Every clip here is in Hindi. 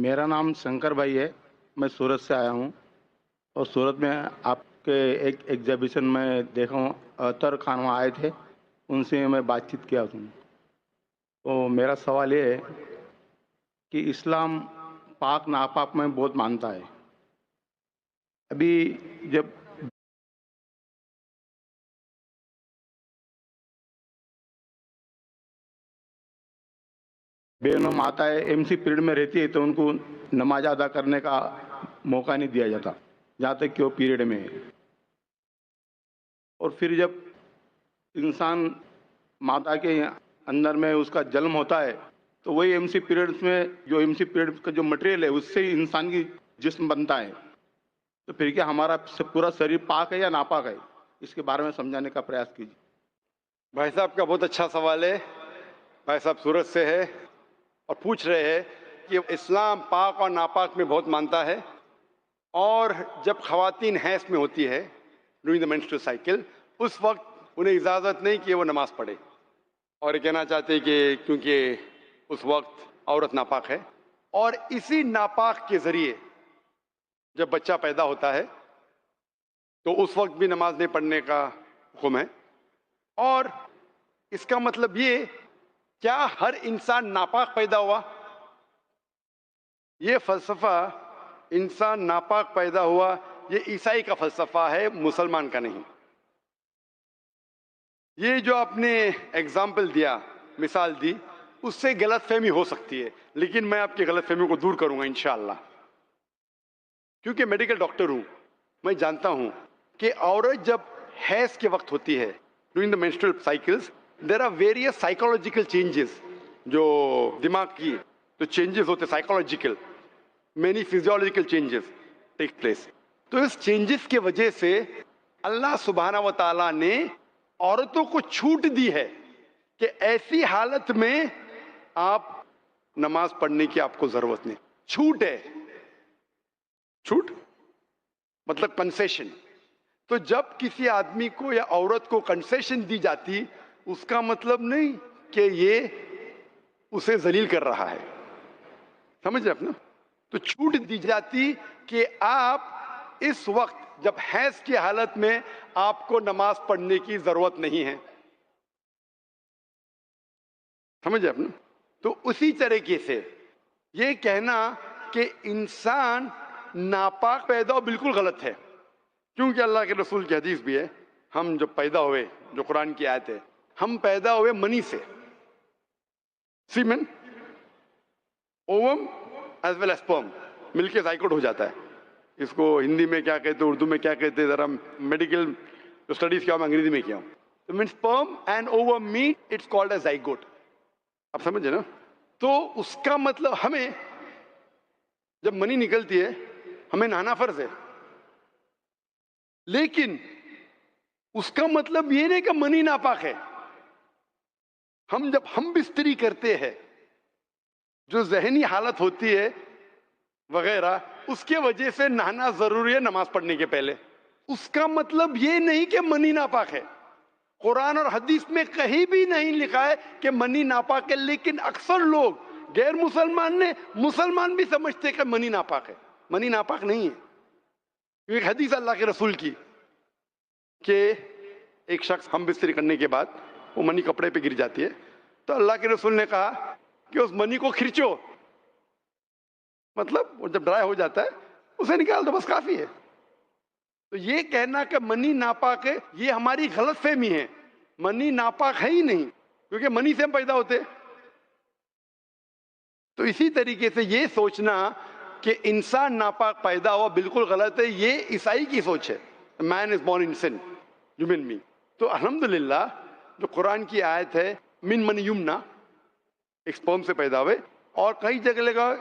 मेरा नाम शंकर भाई है। मैं सूरत से आया हूँ और सूरत में आपके एक एग्जीबिशन में देखा हूँ। अतर खान वहाँ आए थे, उनसे मैं बातचीत किया हूँ। तो मेरा सवाल ये है कि इस्लाम पाक नापाक में बहुत मानता है। अभी जब बेगम माता है एमसी पीरियड में रहती है तो उनको नमाज अदा करने का मौका नहीं दिया जाता जहाँ तक कि वो पीरियड में है। और फिर जब इंसान माता के अंदर में उसका जन्म होता है तो वही एमसी पीरियड्स में जो एमसी पीरियड का जो मटेरियल है उससे ही इंसान की जिस्म बनता है। तो फिर क्या हमारा पूरा शरीर पाक है या नापाक है? इसके बारे में समझाने का प्रयास कीजिए। भाई साहब का बहुत अच्छा सवाल है। भाई साहब सूरत से है और पूछ रहे हैं कि इस्लाम पाक और नापाक में बहुत मानता है, और जब खवातीन हैस में होती है ड्यूरिंग द मेंस्ट्रुअल साइकिल, उस वक्त उन्हें इजाज़त नहीं कि वो नमाज पढ़े, और ये कहना चाहते हैं कि क्योंकि उस वक्त औरत नापाक है। और इसी नापाक के ज़रिए जब बच्चा पैदा होता है तो उस वक्त भी नमाज नहीं पढ़ने का हुक्म है। और इसका मतलब ये, क्या हर इंसान नापाक पैदा हुआ? ये फलसफा इंसान नापाक पैदा हुआ ये ईसाई का फलसफा है, मुसलमान का नहीं। ये जो आपने एग्जाम्पल दिया, मिसाल दी, उससे गलतफहमी हो सकती है, लेकिन मैं आपकी गलतफहमी को दूर करूंगा इंशाअल्लाह। क्योंकि मेडिकल डॉक्टर हूं, मैं जानता हूं कि औरत जब हैज के वक्त होती है during the menstrual cycles, there are various psychological changes. जो दिमाग की जो चेंजेस होते psychological, many physiological changes take place. तो इस चेंजेस के वजह से अल्लाह सुब्हाना व ताला ने औरतों को छूट दी है कि ऐसी हालत में आप नमाज पढ़ने की आपको जरूरत नहीं। छूट है, छूट मतलब कंसेशन। तो जब किसी आदमी को या औरत को कंसेशन दी जाती, उसका मतलब नहीं कि ये उसे जलील कर रहा है, समझ रहे अपना। तो छूट दी जाती कि आप इस वक्त जब हैज की हालत में आपको नमाज पढ़ने की जरूरत नहीं है, समझ अपना। तो उसी तरीके से ये कहना कि इंसान नापाक पैदा हो बिल्कुल गलत है, क्योंकि अल्लाह के रसूल की हदीस भी है, हम जब पैदा हुए, जो कुरान की आयत है, हम पैदा हुए मनी से, semen, ovum as well as sperm मिलके जाइकोट हो जाता है। इसको हिंदी में क्या कहते हैं, उर्दू में क्या कहते हैं, जरा मेडिकल जो स्टडीज किया मैं अंग्रेजी में किया हूं। तो mean sperm and ovum meet, it's called as zygote. आप समझे ना। तो उसका मतलब हमें जब मनी निकलती है हमें नहाना फर्ज है, लेकिन उसका मतलब ये नहीं कि मनी नापाक है। हम जब हम बिस्तरी करते हैं, जो जहनी हालत होती है वगैरह, उसके वजह से नहाना जरूरी है नमाज पढ़ने के पहले। उसका मतलब ये नहीं कि मनी नापाक है। कुरान और हदीस में कहीं भी नहीं लिखा है कि मनी नापाक है, लेकिन अक्सर लोग गैर मुसलमान भी समझते हैं कि मनी नापाक है। मनी नापाक नहीं है। एक हदीस अल्लाह के रसूल की कि एक शख्स हम बिस्तरी करने के बाद वो मनी कपड़े पे गिर जाती है, तो अल्लाह के रसूल ने कहा कि उस मनी को खींचो, मतलब वो जब ड्राई हो जाता है उसे निकाल दो, बस काफी है। तो ये कहना कि मनी नापाक है, ये हमारी गलतफहमी है। मनी नापाक है ही नहीं, क्योंकि मनी से हम पैदा होते। तो इसी तरीके से ये सोचना कि इंसान नापाक पैदा हुआ बिल्कुल गलत है, ये ईसाई की सोच है। Man is born in sin, you mean me. तो अल्हम्दुलिल्लाह जो कुरान की आयत है, मिन मन युमना, एक स्पर्म से पैदा हुए, और कई जगह लगा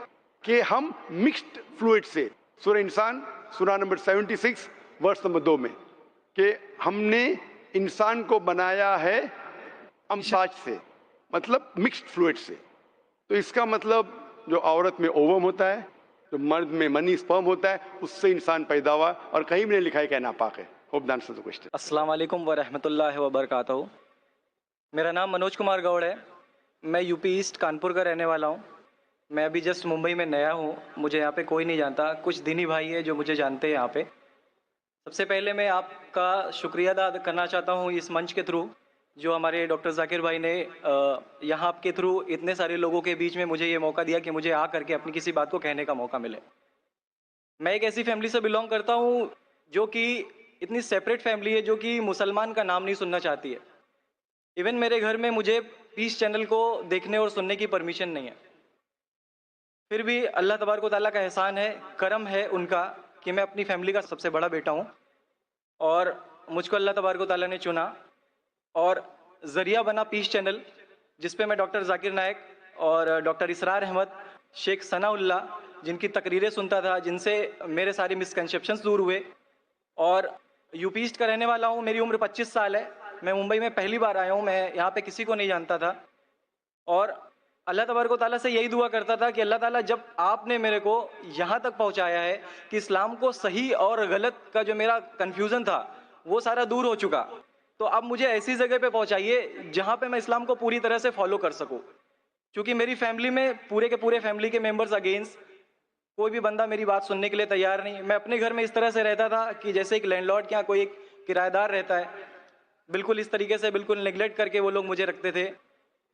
कि हम मिक्स्ड फ्लूइड से, सूरह इंसान सूरह नंबर 76 वर्स नंबर 2 में, कि हमने इंसान को बनाया है अमसाज से, मतलब मिक्स्ड फ्लूइड से। तो इसका मतलब जो औरत में ओवम होता है, जो मर्द में मनी स्पर्म होता है, उससे इंसान पैदा हुआ, और कहीं भी नहीं लिखा है कि नापाक है। Hope the answer the question. अस्सलाम वालेकुम व रहमतुल्लाहि व बरकातहू। मेरा नाम मनोज कुमार गौड़ है। मैं यूपी ईस्ट कानपुर का रहने वाला हूँ। मैं अभी जस्ट मुंबई में नया हूँ, मुझे यहाँ पे कोई नहीं जानता, कुछ दिनी भाई है जो मुझे जानते हैं यहाँ पे। सबसे पहले मैं आपका शुक्रिया अदा करना चाहता हूँ इस मंच के थ्रू, जो हमारे डॉक्टर ज़ाकिर भाई ने यहाँ आपके थ्रू इतने सारे लोगों के बीच में मुझे ये मौका दिया कि मुझे आ करके अपनी किसी बात को कहने का मौका मिले। मैं एक ऐसी फैमिली से बिलोंग करता हूँ जो कि इतनी सेपरेट फैमिली है, जो कि मुसलमान का नाम नहीं सुनना चाहती है। इवन मेरे घर में मुझे पीस चैनल को देखने और सुनने की परमिशन नहीं है। फिर भी अल्लाह तबारक व तआला का एहसान है, करम है उनका कि मैं अपनी फैमिली का सबसे बड़ा बेटा हूँ और मुझको अल्लाह तबारक व तआला ने चुना और ज़रिया बना पीस चैनल, जिस पे मैं डॉक्टर ज़ाकिर नायक और डॉक्टर इसरार अहमद, शेख सनाउल्ला, जिनकी तकरीरें सुनता था, जिनसे मेरे सारे मिसकंसेप्शंस दूर हुए। और यूपी ईस्ट का रहने वाला हूँ, मेरी उम्र 25 साल है। मैं मुंबई में पहली बार आया हूँ, मैं यहाँ पे किसी को नहीं जानता था और अल्लाह तबारक व तआला से यही दुआ करता था कि अल्लाह ताला, जब आपने मेरे को यहाँ तक पहुँचाया है कि इस्लाम को सही और गलत का जो मेरा कन्फ्यूज़न था वो सारा दूर हो चुका, तो अब मुझे ऐसी जगह पे पहुँचाइए जहाँ पे मैं इस्लाम को पूरी तरह से फॉलो कर सकूँ। क्योंकि मेरी फैमिली में पूरे के पूरे फैमिली के मेंबर्स अगेंस्ट, कोई भी बंदा मेरी बात सुनने के लिए तैयार नहीं। मैं अपने घर में इस तरह से रहता था कि जैसे एक लैंडलॉर्ड के यहाँ कोई एक किराएदार रहता है, बिल्कुल इस तरीके से बिल्कुल नेग्लेक्ट करके वो लोग मुझे रखते थे।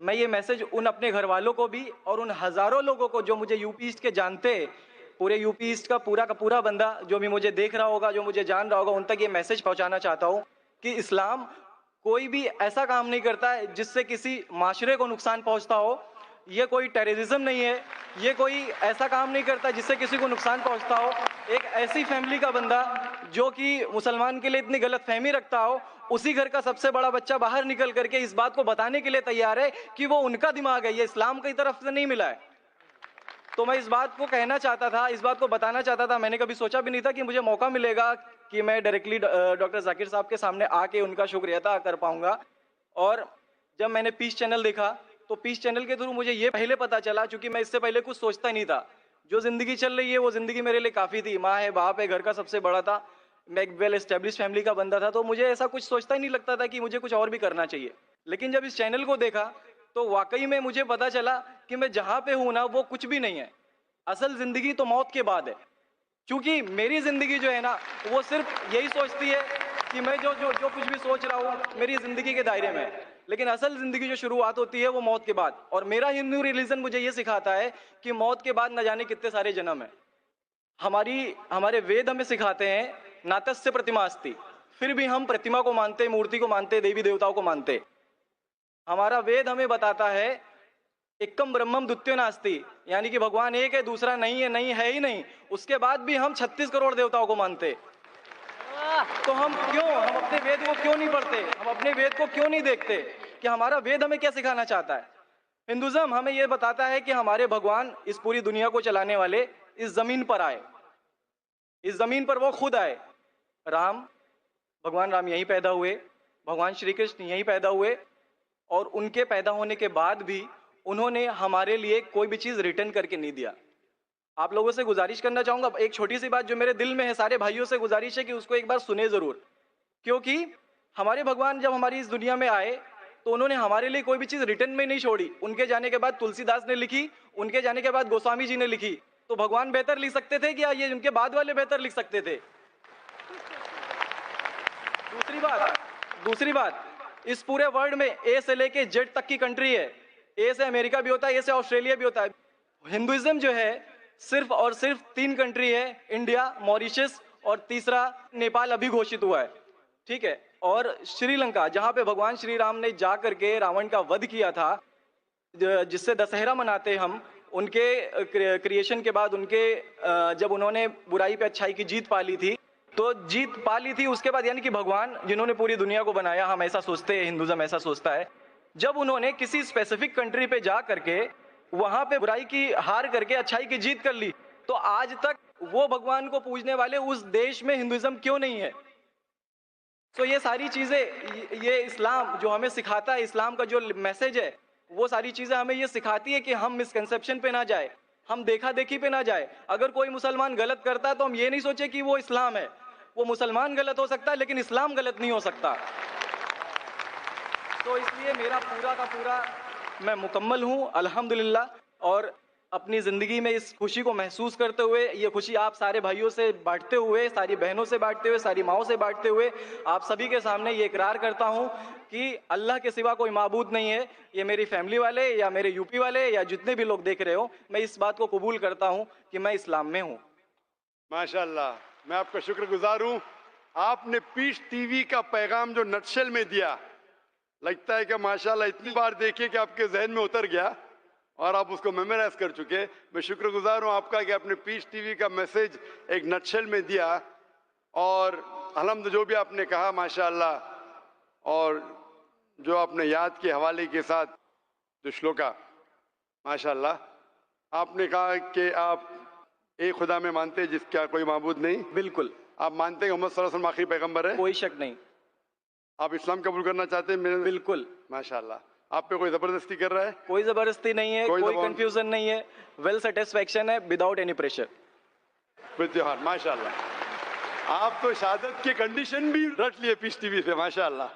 मैं ये मैसेज उन अपने घर वालों को भी और उन हज़ारों लोगों को जो मुझे यूपी ईस्ट के जानते, पूरे यूपी ईस्ट का पूरा बंदा जो भी मुझे देख रहा होगा, जो मुझे जान रहा होगा, उन तक ये मैसेज पहुंचाना चाहता हूं कि इस्लाम कोई भी ऐसा काम नहीं करता है जिससे किसी माशरे को नुकसान पहुंचता हो। ये कोई टेररिज्म नहीं है, ये कोई ऐसा काम नहीं करता जिससे किसी को नुकसान पहुंचता हो। एक ऐसी फैमिली का बंदा जो कि मुसलमान के लिए इतनी गलत फहमी रखता हो, उसी घर का सबसे बड़ा बच्चा बाहर निकल करके इस बात को बताने के लिए तैयार है कि वो उनका दिमाग है, ये इस्लाम की तरफ से नहीं मिला है। तो मैं इस बात को कहना चाहता था, इस बात को बताना चाहता था। मैंने कभी सोचा भी नहीं था कि मुझे मौका मिलेगा कि मैं डायरेक्टली डॉक्टर ज़ाकिर साहब के सामने आके उनका शुक्रिया अदा कर पाऊंगा। और जब मैंने पीस चैनल देखा तो पीस चैनल के थ्रू मुझे ये पहले पता चला, क्योंकि मैं इससे पहले कुछ सोचता ही नहीं था। जो ज़िंदगी चल रही है वो ज़िंदगी मेरे लिए काफ़ी थी। माँ है, बाप है, घर का सबसे बड़ा था, मैं एक वेल एस्टेब्लिश फैमिली का बंदा था, तो मुझे ऐसा कुछ सोचता ही नहीं लगता था कि मुझे कुछ और भी करना चाहिए। लेकिन जब इस चैनल को देखा तो वाकई में मुझे पता चला कि मैं जहाँ पे हूँ ना, वो कुछ भी नहीं है। असल ज़िंदगी तो मौत के बाद है। क्योंकि मेरी ज़िंदगी जो है ना, वो सिर्फ यही सोचती है कि मैं जो जो जो कुछ भी सोच रहा हूँ मेरी ज़िंदगी के दायरे में है। लेकिन असल ज़िंदगी जो शुरुआत होती है वो मौत के बाद। और मेरा हिंदू रिलीजन मुझे ये सिखाता है कि मौत के बाद न जाने कितने सारे जन्म है। हमारे वेद हमें सिखाते हैं नातस्य प्रतिमा अस्ति, फिर भी हम प्रतिमा को मानते, मूर्ति को मानते, देवी देवताओं को मानते। हमारा वेद हमें बताता है एकम ब्रह्मम द्वितीयो नास्ति, यानी कि भगवान एक है, दूसरा नहीं है, नहीं है ही नहीं। उसके बाद भी हम 36 करोड़ देवताओं को मानते। तो हम अपने वेद को क्यों नहीं पढ़ते, हम अपने वेद को क्यों नहीं देखते कि हमारा वेद हमें क्या सिखाना चाहता है। हिंदुज़म हमें यह बताता है कि हमारे भगवान इस पूरी दुनिया को चलाने वाले इस जमीन पर आए, इस जमीन पर वो खुद आए। भगवान राम यहीं पैदा हुए, भगवान श्री कृष्ण यहीं पैदा हुए, और उनके पैदा होने के बाद भी उन्होंने हमारे लिए कोई भी चीज़ रिटर्न करके नहीं दिया। आप लोगों से गुजारिश करना चाहूँगा, एक छोटी सी बात जो मेरे दिल में है, सारे भाइयों से गुजारिश है कि उसको एक बार सुने ज़रूर। क्योंकि हमारे भगवान जब हमारी इस दुनिया में आए तो उन्होंने हमारे लिए कोई भी चीज़ रिटर्न में नहीं छोड़ी। उनके जाने के बाद तुलसीदास ने लिखी, उनके जाने के बाद गोस्वामी जी ने लिखी। तो भगवान बेहतर लिख सकते थे क्या ये उनके बाद वाले बेहतर लिख सकते थे? दूसरी बात, इस पूरे वर्ल्ड में ए से लेके जेड तक की कंट्री है। ए से अमेरिका भी होता है, ए से ऑस्ट्रेलिया भी होता है। हिंदुइज्म जो है सिर्फ और सिर्फ 3 कंट्री है, इंडिया, मॉरिशस और तीसरा नेपाल अभी घोषित हुआ है, ठीक है। और श्रीलंका, जहां पे भगवान श्री राम ने जा करके रावण का वध किया था, जिससे दशहरा मनाते हम, उनके क्रिएशन के बाद, जब उन्होंने बुराई पे अच्छाई की जीत पा ली थी, तो जीत पा ली थी उसके बाद, यानी कि भगवान जिन्होंने पूरी दुनिया को बनाया, हम ऐसा सोचते हैं, हिंदुज़म ऐसा सोचता है, जब उन्होंने किसी स्पेसिफिक कंट्री पे जा करके वहां पे बुराई की हार करके अच्छाई की जीत कर ली, तो आज तक वो भगवान को पूजने वाले उस देश में हिंदुइज्म क्यों नहीं है? तो ये सारी चीजें, ये इस्लाम जो हमें सिखाता है, इस्लाम का जो मैसेज है, वो सारी चीजें हमें ये सिखाती है कि हम मिसकंसेप्शन पे ना जाए, हम देखा देखी पे ना जाए। अगर कोई मुसलमान गलत करता है तो हम ये नहीं सोचे कि वो इस्लाम है। वो मुसलमान गलत हो सकता है लेकिन इस्लाम गलत नहीं हो सकता। तो इसलिए मेरा पूरा का पूरा मैं मुकम्मल हूँ अल्हम्दुलिल्लाह। और अपनी ज़िंदगी में इस खुशी को महसूस करते हुए, ये खुशी आप सारे भाइयों से बांटते हुए, सारी बहनों से बांटते हुए, सारी माँओं से बांटते हुए, आप सभी के सामने ये इकरार करता हूँ कि अल्लाह के सिवा कोई माबूद नहीं है। ये मेरी फैमिली वाले या मेरे यूपी वाले या जितने भी लोग देख रहे हो, मैं इस बात को कबूल करता हूँ कि मैं इस्लाम में हूँ। माशाल्लाह, मैं आपका शुक्रगुजार हूँ। आपने पीस टीवी का पैगाम जो नटशेल में दिया, लगता है कि माशाल्लाह इतनी बार देखिए कि आपके जहन में उतर गया और आप उसको मेमोराइज कर चुके। मैं शुक्रगुजार हूँ आपका कि आपने पीस टीवी का मैसेज एक नटशेल में दिया और अलहम्द जो भी आपने कहा माशाल्लाह, और जो आपने याद के हवाले के साथ जो श्लोका, माशाल्लाह आपने कहा कि आप एक खुदा में मानते हैं जिसका कोई माबूद नहीं। बिल्कुल, आप मानते हैं मोहम्मद सल्लल्लाहु अलैहि वसल्लम आखिरी पैगंबर है। कोई शक नहीं। आप इस्लाम कबूल करना चाहते हैं मेरे? बिल्कुल, माशाल्लाह। आप पे कोई जबरदस्ती कर रहा है? कोई ज़बरदस्ती नहीं है, कोई दबाव- कंफ्यूजन नहीं है, वेल सेटिस्फेक्शन है without any pressure. With your heart, माशाल्लाह। आप तो शहादत के कंडीशन भी रट लिए पीस टीवी से, माशाल्लाह।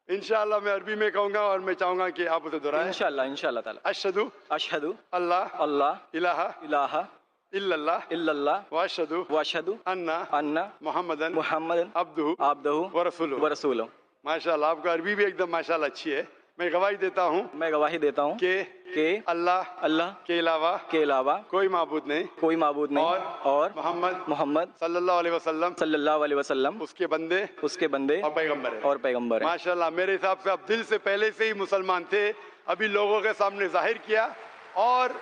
इंशाल्लाह मैं अरबी में कहूंगा और मैं चाहूंगा कि आप उसे दोहराएं। इंशाल्लाह, इंशाल्लाह ताला। अशहदु अशहदु अल्लाह अल्लाह इलाहा इलाहा इल्लल्लाह इल्लल्लाह व अशहदु व अशहदु अन्ना अन्ना मुहम्मदन मुहम्मदन अब्दुहु अब्दुहु व रसूलुहु। व रसूलुहु। माशाल्लाह, आपका अरबी भी एकदम माशाल्लाह अच्छी है। मैं गवाही देता हूँ मैं गवाही देता हूँ कि अल्लाह अल्लाह के अलावा के अलावा कोई माबूद नहीं कोई माबूद नहीं और मोहम्मद मोहम्मद सल्लल्लाहु अलैहि वसल्लम सल्लल्लाहु अलैहि वसल्लम उसके बंदे उसके बंदे और पैगंबर है। और पैगंबर हैं। माशाल्लाह, मेरे हिसाब से आप दिल से पहले से ही मुसलमान थे, अभी लोगों के सामने जाहिर किया। और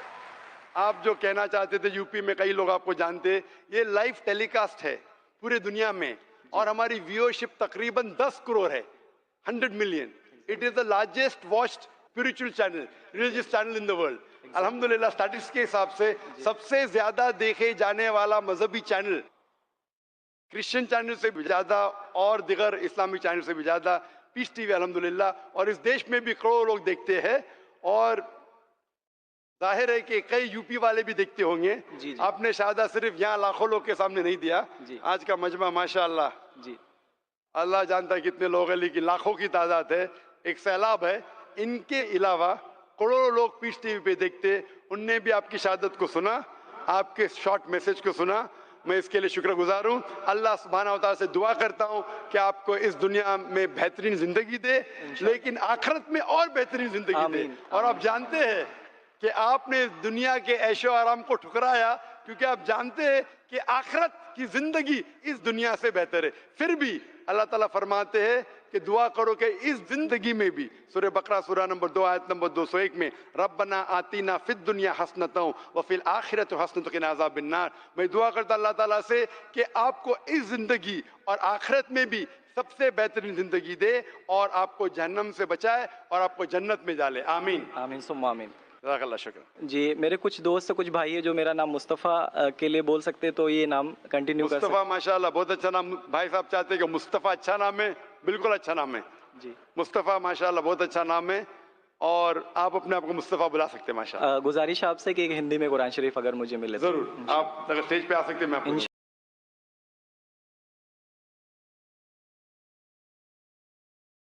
आप जो कहना चाहते थे, यूपी में कई लोग आपको जानते, ये लाइव टेलीकास्ट है पूरे दुनिया में और हमारी व्यूअरशिप तकरीबन 10 करोड़ है, 100 million. It is the largest watched spiritual channel, religious channel in the world. अल्हम्दुलिल्लाह, स्टैटिस्टिक्स के हिसाब से सबसे ज्यादा देखे जाने वाला मजहबी चैनल, क्रिश्चियन चैनल से भी ज्यादा और दिगर इस्लामिक चैनल से भी ज्यादा पीस टीवी अल्हम्दुलिल्लाह। और इस देश में भी करोड़ों लोग देखते हैं और जाहिर है कि कई यूपी वाले भी देखते होंगे। जी। आपने शायद सिर्फ यहाँ लाखों लोग के सामने नहीं दिया, जी। आज का मजमा माशाअल्लाह जी, अल्लाह जानता है कितने लोग हैं, लेकिन लाखों की तादाद है, एक सैलाब है। इनके अलावा करोड़ों लोग पीस टीवी पे देखते, उनने भी आपकी शहादत को सुना, आपके शॉर्ट मैसेज को सुना। मैं इसके लिए शुक्रगुजार हूँ। अल्लाह सुब्हानहू व तआला से दुआ करता हूँ कि आपको इस दुनिया में बेहतरीन जिंदगी दे, लेकिन आखिरत में और बेहतरीन जिंदगी दे। आमीन, और आप जानते हैं कि आपने दुनिया के ऐशो आराम को ठुकराया क्योंकि आप जानते हैं कि आखिरत की जिंदगी इस दुनिया से बेहतर है। फिर भी अल्लाह ताला फरमाते हैं कि दुआ करो कि इस जिंदगी में भी, सूरह बकरा सूरह नंबर 2 आयत नंबर 201 में, रब्बना आतीना फिद दुनिया हसनतों व फिल आखिरत हसनतों क़िना अज़ाबिन नार। मैं दुआ करता अल्लाह ताला से कि आपको इस जिंदगी और आखिरत में भी सबसे बेहतरीन जिंदगी दे और आपको जहन्नम से बचाए और आपको जन्नत में डाले। आमीन आमीन सुम्मा आमीन। जज़ाकल्लाह शुक्र। जी, मेरे कुछ दोस्त कुछ भाई है जो मेरा नाम मुस्तफ़ा के लिए बोल सकते, तो ये नाम कंटिन्यू कर सकते। मुस्तफ़ा माशाल्लाह बहुत अच्छा नाम। भाई साहब चाहते हैं कि मुस्तफ़ा अच्छा नाम है, बिल्कुल अच्छा नाम है। जी, मुस्तफ़ा माशाल्लाह बहुत अच्छा नाम है और आप अपने आप को मुस्तफ़ा बुला सकते हैं माशाल्लाह। गुजारिश आपसे कि एक हिंदी में कुरान शरीफ अगर मुझे मिले तो। जरूर, आप अगर स्टेज पे आ सकते हैं मैं आपको